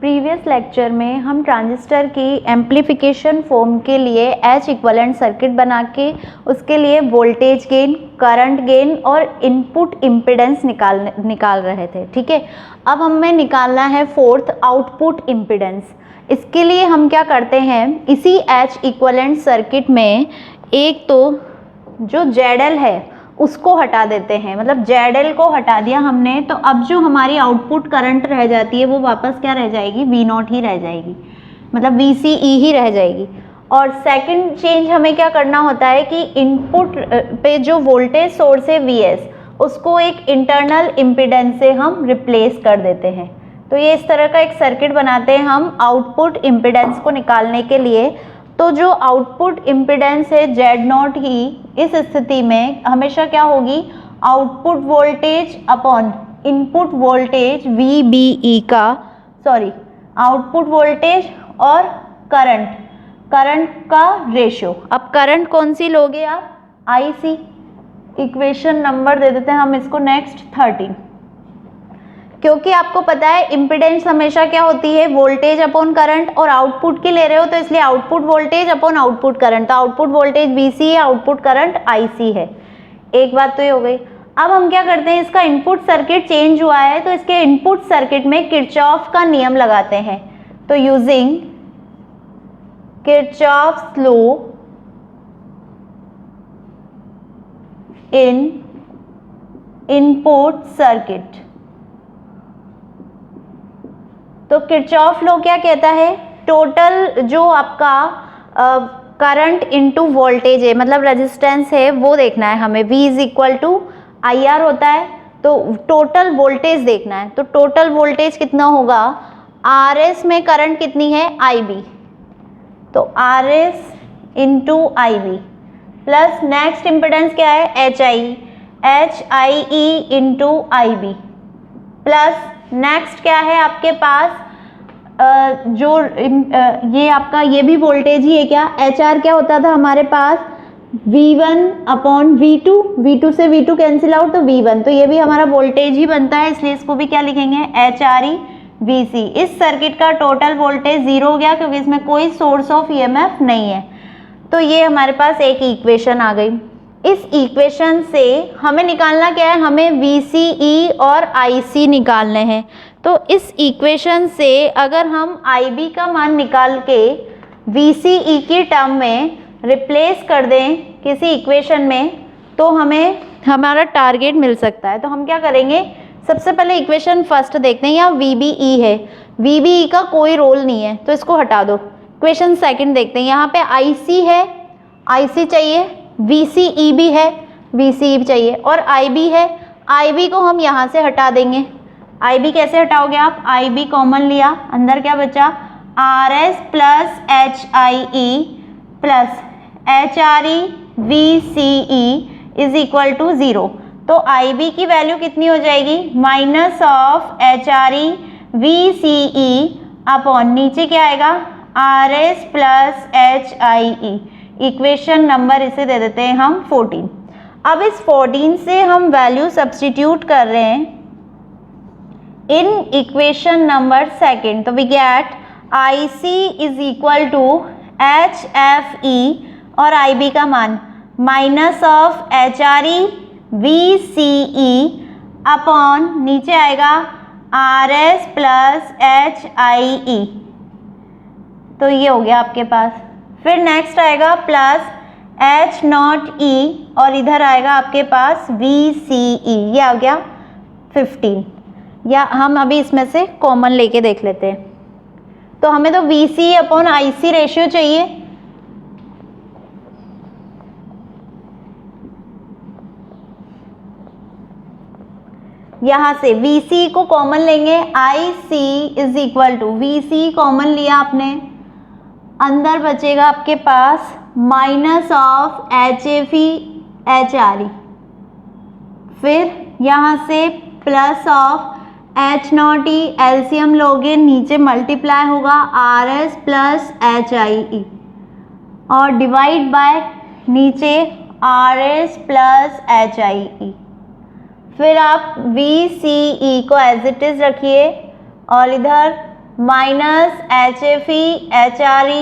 Previous lecture में हम transistor की एम्प्लीफिकेशन फॉर्म के लिए एच इक्विवेलेंट सर्किट बना के उसके लिए वोल्टेज गेन, करंट गेन और इनपुट इम्पीडेंस निकाल रहे थे। ठीक है, अब हमें निकालना है फोर्थ आउटपुट इम्पीडेंस। इसके लिए हम क्या करते हैं, इसी एच इक्विवेलेंट सर्किट में एक तो जो ZL है उसको हटा देते हैं, मतलब ZL को हटा दिया हमने, तो अब जो हमारी आउटपुट करंट रह जाती है वो वापस क्या रह जाएगी, V0 ही रह जाएगी, मतलब VCE ही रह जाएगी। और सेकंड चेंज हमें क्या करना होता है कि इनपुट पे जो वोल्टेज सोर्स है VS, उसको एक इंटरनल इम्पीडेंस से हम रिप्लेस कर देते हैं। तो ये इस तरह का एक सर्किट बनाते हैं हम आउटपुट इम्पीडेंस को निकालने के लिए। तो जो आउटपुट इम्पीडेंस है Z0 ही इस स्थिति में हमेशा क्या होगी, output voltage upon input voltage VBE का, सॉरी आउटपुट वोल्टेज और करंट का रेशियो। अब करंट कौन सी लोगे आप, IC। इक्वेशन नंबर दे देते हैं हम इसको नेक्स्ट 13, क्योंकि आपको पता है इम्पीडेंस हमेशा क्या होती है, वोल्टेज अपॉन करंट, और आउटपुट की ले रहे हो तो इसलिए output voltage upon output current, तो आउटपुट वोल्टेज VC है, आउटपुट करंट IC है। एक बात तो ये हो गई। अब हम क्या करते हैं, इसका इनपुट सर्किट चेंज हुआ है तो इसके इनपुट सर्किट में किरचॉफ का नियम लगाते हैं। तो using Kirchhoff's law in input circuit, तो किरचॉफ लॉ क्या कहता है, टोटल जो आपका करंट इनटू वोल्टेज है, मतलब रेजिस्टेंस है, वो देखना है हमें। V is equal to IR होता है, तो टोटल वोल्टेज देखना है। तो टोटल वोल्टेज कितना होगा, RS में करंट कितनी है, IB, तो RS into IB plus next impedance क्या है, HIE into IB plus next क्या है आपके पास, जो ये आपका ये भी वोल्टेज ही है क्या, HR क्या होता था हमारे पास, V1 अपॉन V2, V2 से V2 कैंसिल आउट तो V1, तो ये भी हमारा वोल्टेज ही बनता है, इसलिए इसको भी क्या लिखेंगे, HRE VC। इस सर्किट का टोटल वोल्टेज 0 हो गया क्योंकि इसमें कोई सोर्स ऑफ EMF नहीं है। तो ये हमारे पास एक इक्वेशन आ गई। इस इक्वेशन से हमें निकालना क्या है, हमें VCE और IC निकालने हैं। तो इस इक्वेशन से अगर हम IB का मान निकाल के VCE की टर्म में रिप्लेस कर दें किसी इक्वेशन में, तो हमें हमारा टारगेट मिल सकता है। तो हम क्या करेंगे, सबसे पहले इक्वेशन फर्स्ट देखते हैं, यहाँ VBE है, VBE का कोई रोल नहीं है तो इसको हटा दो। इक्वेशन सेकंड देखते हैं, यहाँ पे IC है, IC चाहिए, VCE भी है, VCE भी चाहिए, और IB है, IB को हम यहाँ से हटा देंगे। IB कैसे हटाओगे आप, IB कॉमन लिया, अंदर क्या बचा, RS plus HIE plus HRE VCE is equal to 0। तो IB की वैल्यू कितनी हो जाएगी, minus of HRE VCE upon नीचे क्या आएगा, RS plus HIE। Equation number इसे दे देते हैं हम 14। अब इस 14 से हम वैल्यू सब्स्टिट्यूट कर रहे हैं इन इक्वेशन नंबर सेकंड, तो we get IC is equal to HFE और IB का मान minus of HRE VCE upon नीचे आएगा RS प्लस HIE। तो ये हो गया आपके पास। फिर नेक्स्ट आएगा प्लस H0E और इधर आएगा आपके पास VCE, ये आ गया 15। या हम अभी इसमें से कॉमन लेके देख लेते हैं। तो हमें तो VCE अपॉन IC रेशियो चाहिए, यहाँ से VCE को कॉमन लेंगे, IC is equal to VCE common लिया आपने, अंदर बचेगा आपके पास माइनस ऑफ HFE HRE, फिर यहाँ से प्लस ऑफ H0E, एलसीएम लोगे नीचे मल्टीप्लाई होगा RS प्लस HIE और डिवाइड बाय नीचे RS प्लस HIE। फिर आप VCE को एज इट इज रखिए और इधर माइनस HFE HRE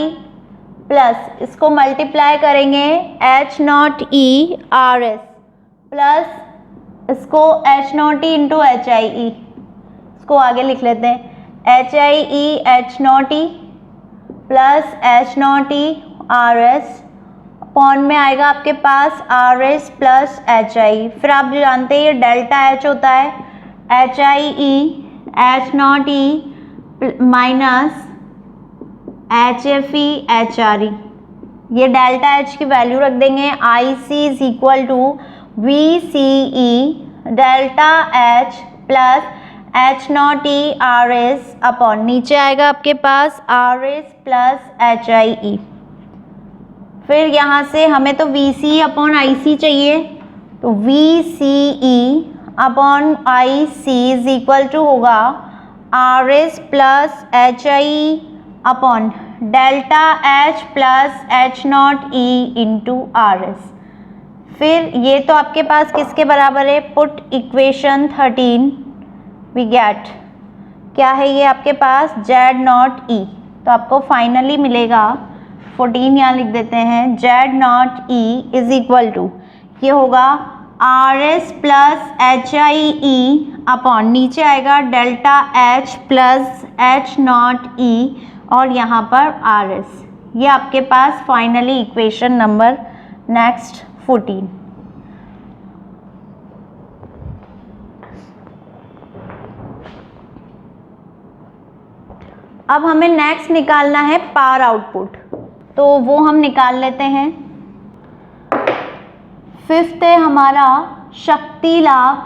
प्लस इसको मल्टीप्लाई करेंगे H0E RS प्लस इसको H0E इंटू HIE, इसको आगे लिख लेते हैं HIE H0E plus H0E RS upon में आएगा आपके पास RS प्लस HIE। फिर आप जो जानते हैं ये डेल्टा H होता है, HIE H0E minus HFE HRE, ये डेल्टा H की वैल्यू रख देंगे। IC is equal to VCE delta H plus H0E RS upon नीचे आएगा आपके पास RS प्लस HIE। फिर यहाँ से हमें तो VCE अपॉन IC चाहिए, तो VCE upon IC is equal to होगा RS plus HIE upon delta H plus H0E into RS। फिर ये तो आपके पास किसके बराबर है, पुट इक्वेशन 13 वी गेट क्या है ये आपके पास Z0E, तो आपको फाइनली मिलेगा 14 यहाँ लिख देते हैं Z0E इज इक्वल टू ये होगा RS प्लस HIE अपॉन नीचे आएगा डेल्टा H प्लस H0E और यहाँ पर RS। ये आपके पास फाइनली इक्वेशन नंबर नेक्स्ट 14। अब हमें नेक्स्ट निकालना है पावर आउटपुट, तो वो हम निकाल लेते हैं। फिफ्थ है हमारा शक्ति लाभ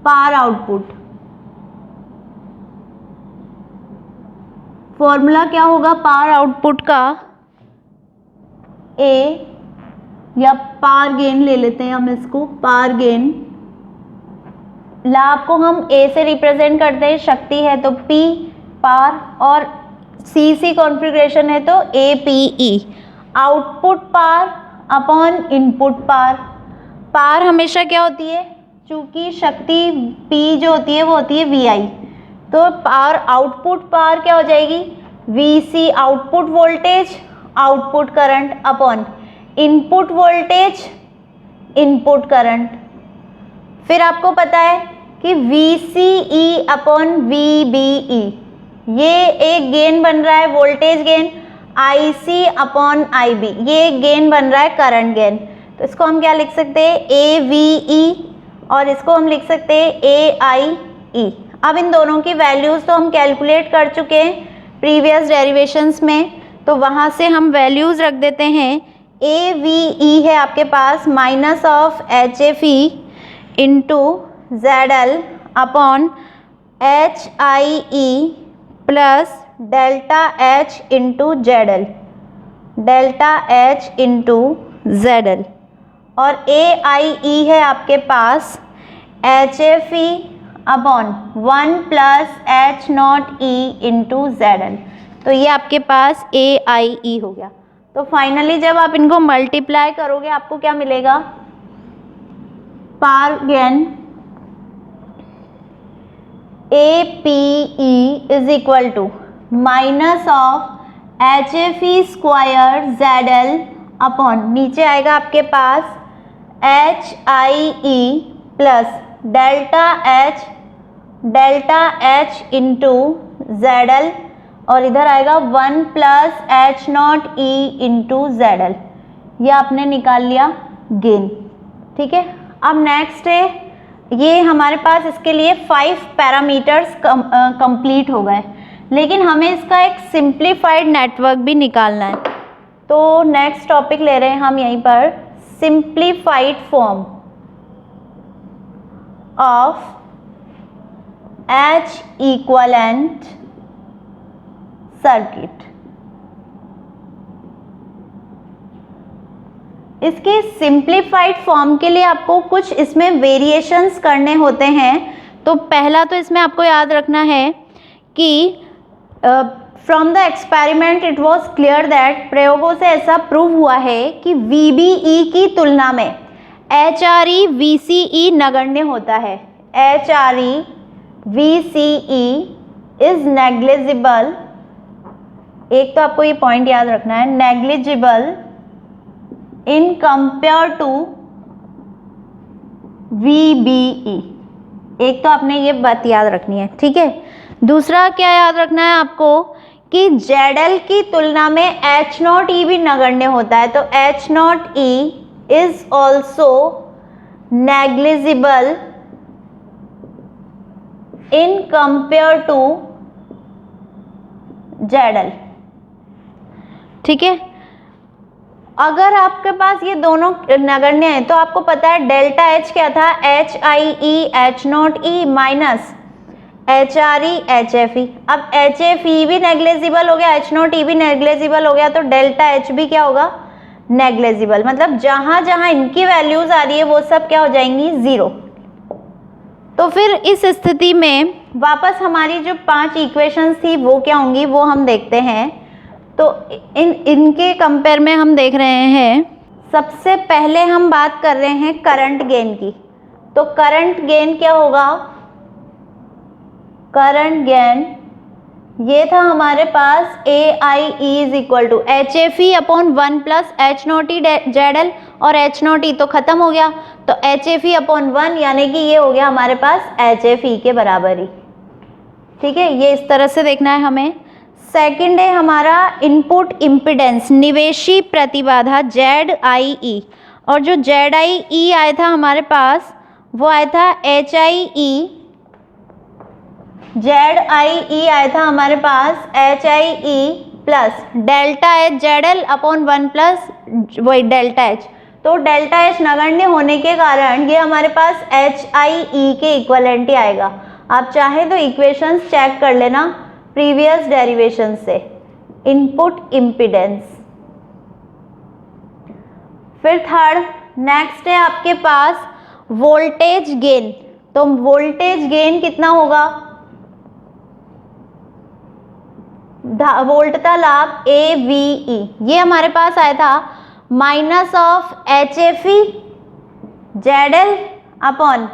पावर आउटपुट। फॉर्मूला क्या होगा पावर आउटपुट का, ए या पावर गेन ले लेते हैं हम इसको, पावर गेन। लाभ को हम ए से रिप्रेजेंट करते हैं, शक्ति है तो P पावर और CC कॉन्फ़िगरेशन है तो APE। Output power upon input power. Power हमेशा क्या होती है, चूंकि शक्ति P जो होती है वो होती है VI, तो पावर आउटपुट पावर क्या हो जाएगी VC output voltage output current upon input voltage input current. फिर आपको पता है कि VCE अपॉन VBE, ये एक गेन बन रहा है voltage gain. IC upon IB, ये एक गेन बन रहा है करंट गेन। तो इसको हम क्या लिख सकते हैं AVE और इसको हम लिख सकते हैं AIE। अब इन दोनों की वैल्यूज़ तो हम कैलकुलेट कर चुके हैं प्रीवियस डेरिवेशंस में, तो वहाँ से हम वैल्यूज़ रख देते हैं। AVE है आपके पास minus of HFE into ZL upon HIE plus delta H into ZL, delta H into ZL। और AIE है आपके पास HFE upon 1 plus H0E into ZL, तो ये आपके पास AIE हो गया। तो फाइनली जब आप इनको मल्टीप्लाई करोगे आपको क्या मिलेगा, power gain APE is equal to minus of HFE square ZL upon नीचे आएगा आपके पास HIE plus delta H into ZL और इधर आएगा 1 प्लस H0E इंटू ZL। ये आपने निकाल लिया गेन, ठीक है। अब नेक्स्ट है, ये हमारे पास इसके लिए 5 पैरामीटर्स कंप्लीट हो गए, लेकिन हमें इसका एक सिंप्लीफाइड नेटवर्क भी निकालना है। तो नेक्स्ट टॉपिक ले रहे हैं हम यहीं पर, simplified form of H equivalent circuit. इसके सिंप्लीफाइड फॉर्म के लिए आपको कुछ इसमें वेरिएशंस करने होते हैं। तो पहला तो इसमें आपको याद रखना है कि from the experiment it was clear that, प्रयोगों से ऐसा प्रूव हुआ है कि VBE की तुलना में HRE VCE नगण्य होता है। HRE VCE इज नेग्लिजिबल, एक तो आपको ये पॉइंट याद रखना है, negligible in compare to VBE, एक तो आपने ये बात याद रखनी है, ठीक है। दूसरा क्या याद रखना है आपको कि ZL की तुलना में H0E भी नगण्य होता है, तो H0E is also negligible in compare to ZL, ठीक है। अगर आपके पास ये दोनों नगण्य है तो आपको पता है डेल्टा H क्या था, HIE H0E minus HRE HFE। अब HFE भी नेग्लिजिबल हो गया, H0E भी नेग्लिजिबल हो गया, तो डेल्टा H भी क्या होगा, नेग्लिजिबल। मतलब जहां जहां इनकी वैल्यूज आ रही है वो सब क्या हो जाएंगी, 0। तो फिर इस स्थिति में वापस हमारी जो 5 इक्वेशंस थी वो क्या होंगी, वो हम देखते हैं। तो इनके कंपेयर में हम देख रहे हैं, सबसे पहले हम बात कर रहे हैं करंट गेन की। तो करंट गेन क्या होगा, करंट गेन ये था हमारे पास AIE is equal to HFE upon 1 plus H0E ZL, और H0E तो खत्म हो गया, तो HFE अपॉन 1 यानी कि ये हो गया हमारे पास HFE के बराबर ही, ठीक है। ये इस तरह से देखना है हमें। सेकंड है हमारा इनपुट इम्पिडेंस, निवेशी प्रतिबाधा ZIE, और जो ZIE आया था हमारे पास वो आया था HIE, ZIE आया था हमारे पास HIE plus delta H ZL upon 1 plus वही डेल्टा H। तो डेल्टा H नगण्य होने के कारण ये हमारे पास HIE के इक्विवेलेंट ही आएगा। आप चाहे तो इक्वेशंस चेक कर लेना प्रीवियस डेरिवेशन से। इनपुट इम्पिडेंस, फिर थर्ड नेक्स्ट है आपके पास वोल्टेज गेन। तो वोल्टेज गेन कितना होगा, वोल्टता लाभ AVE, ये हमारे पास आया था minus of HFE ZL upon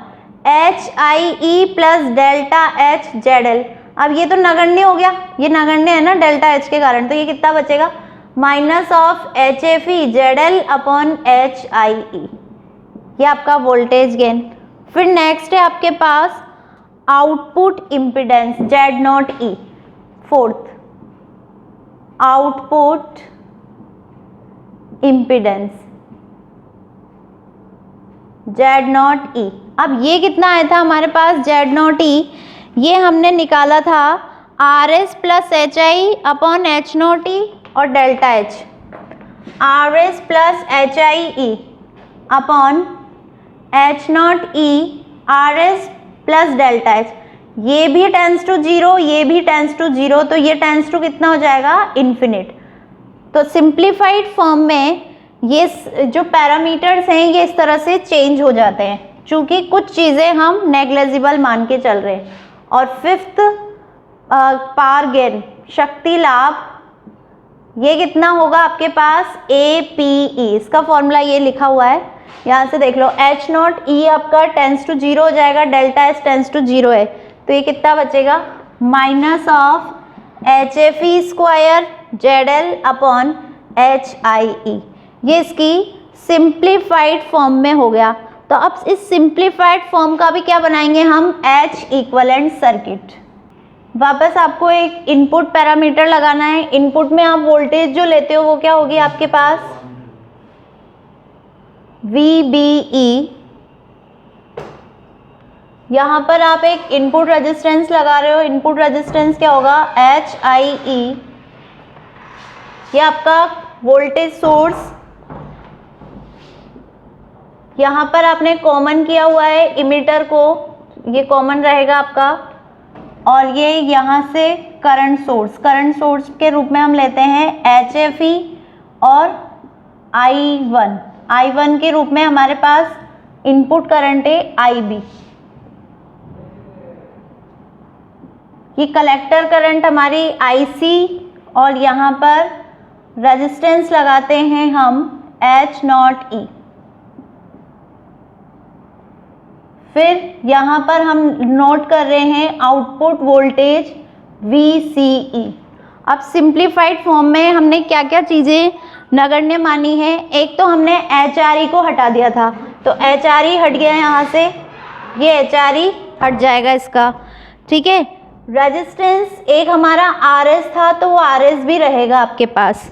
HIE plus delta H ZL। अब ये तो नगण्य हो गया, ये नगण्य है ना डेल्टा H के कारण, तो ये कितना बचेगा, minus of HFE ZL upon HIE, ये आपका वोल्टेज गेन। फिर नेक्स्ट है आपके पास output impedance Z0E, fourth output impedance Z0E। अब ये कितना आया था हमारे पास Z0E, ये हमने निकाला था RS plus HI upon H0E और delta H, RS plus HIE upon H0E RS plus delta H, ये भी टेंस टू 0, ये भी टेंस टू 0, तो ये टेंस टू कितना हो जाएगा, इन्फिनिट। तो सिंप्लीफाइड फॉर्म में ये जो पैरामीटर्स हैं ये इस तरह से चेंज हो जाते हैं, चूंकि कुछ चीज़ें हम नेग्लिजिबल मान के चल रहे हैं। और फिफ्थ पावर गेन, शक्ति लाभ, ये कितना होगा आपके पास APE, इसका फॉर्मूला ये लिखा हुआ है, यहाँ से देख लो। H0E आपका टेंस टू 0 हो जाएगा, डेल्टा S टेंस टू 0 है, तो ये कितना बचेगा, minus of HFE square ZL upon HIE। ये इसकी सिंप्लीफाइड फॉर्म में हो गया। तो अब इस सिंप्लीफाइड फॉर्म का भी क्या बनाएंगे हम, H इक्विवेलेंट सर्किट। वापस आपको एक इनपुट पैरामीटर लगाना है। इनपुट में आप वोल्टेज जो लेते हो वो क्या होगी आपके पास, VBE। यहाँ पर आप एक इनपुट रेजिस्टेंस लगा रहे हो, इनपुट रेजिस्टेंस क्या होगा, HIE। ये आपका वोल्टेज सोर्स, यहाँ पर आपने कॉमन किया हुआ है इमीटर को, ये कॉमन रहेगा आपका, और ये यहाँ से करंट सोर्स के रूप में हम लेते हैं HFE, और I1 के रूप में हमारे पास इनपुट करंट है IB। ये कलेक्टर करंट हमारी IC, और यहाँ पर रेजिस्टेंस लगाते हैं हम H0E। फिर यहाँ पर हम नोट कर रहे हैं आउटपुट वोल्टेज VCE। अब सिंप्लीफाइड फॉर्म में हमने क्या क्या चीज़ें नगण्य मानी है, एक तो हमने HRE को हटा दिया था, तो HRE हट गया यहाँ से, ये HRE हट जाएगा इसका, ठीक है। रेजिस्टेंस एक हमारा RS था, तो वो RS भी रहेगा आपके पास।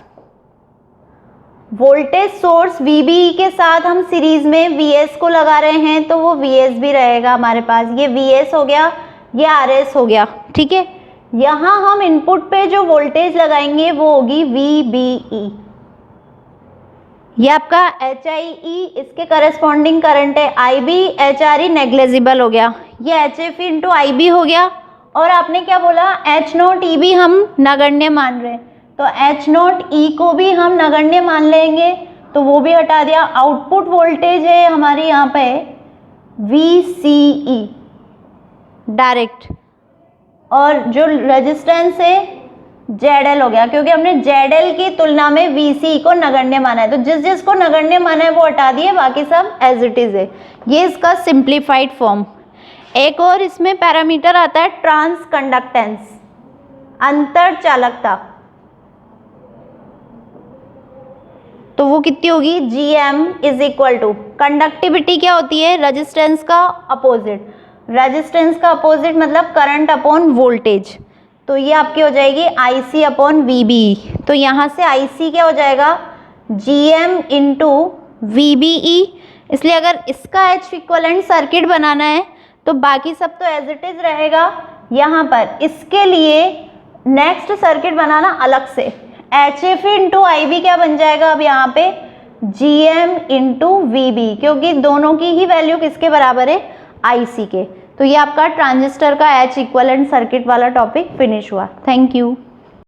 वोल्टेज सोर्स VBE के साथ हम सीरीज में VS को लगा रहे हैं, तो वो VS भी रहेगा हमारे पास, ये VS हो गया, ये RS हो गया, ठीक है। यहाँ हम इनपुट पे जो वोल्टेज लगाएंगे वो होगी VBE, ये आपका HIE, इसके करस्पॉन्डिंग करंट है IB, HRE नेग्लेजिबल हो गया, ये HF इंटू IB हो गया। और आपने क्या बोला, H0E भी हम नगण्य मान रहे हैं, तो H0E को भी हम नगण्य मान लेंगे, तो वो भी हटा दिया। आउटपुट वोल्टेज है हमारी यहाँ पे VCE डायरेक्ट, और जो रेजिस्टेंस है ZL हो गया, क्योंकि हमने ZL की तुलना में VCE को नगण्य माना है, तो जिस जिसको नगण्य माना है वो हटा दिए, बाकी सब एज इट इज है। ये इसका सिंप्लीफाइड फॉर्म। एक और इसमें पैरामीटर आता है ट्रांस कंडक्टेंस, अंतर चालकता, तो वो कितनी होगी, GM is equal to, conductivity क्या होती है, रेजिस्टेंस का अपोजिट, रेजिस्टेंस का अपोजिट मतलब करंट अपॉन वोल्टेज, तो ये आपकी हो जाएगी IC अपॉन VBE। तो यहाँ से IC क्या हो जाएगा, GM इंटू VBE। इसलिए अगर इसका H इक्वलेंट सर्किट बनाना है तो बाकी सब तो एज इट इज रहेगा। यहाँ पर इसके लिए नेक्स्ट सर्किट बनाना अलग से, HF इंटू IB क्या बन जाएगा अब यहाँ पे, GM इंटू VB, क्योंकि दोनों की ही वैल्यू किसके बराबर है, IC के। तो ये आपका ट्रांजिस्टर का H इक्वलेंट सर्किट वाला टॉपिक फिनिश हुआ। Thank you.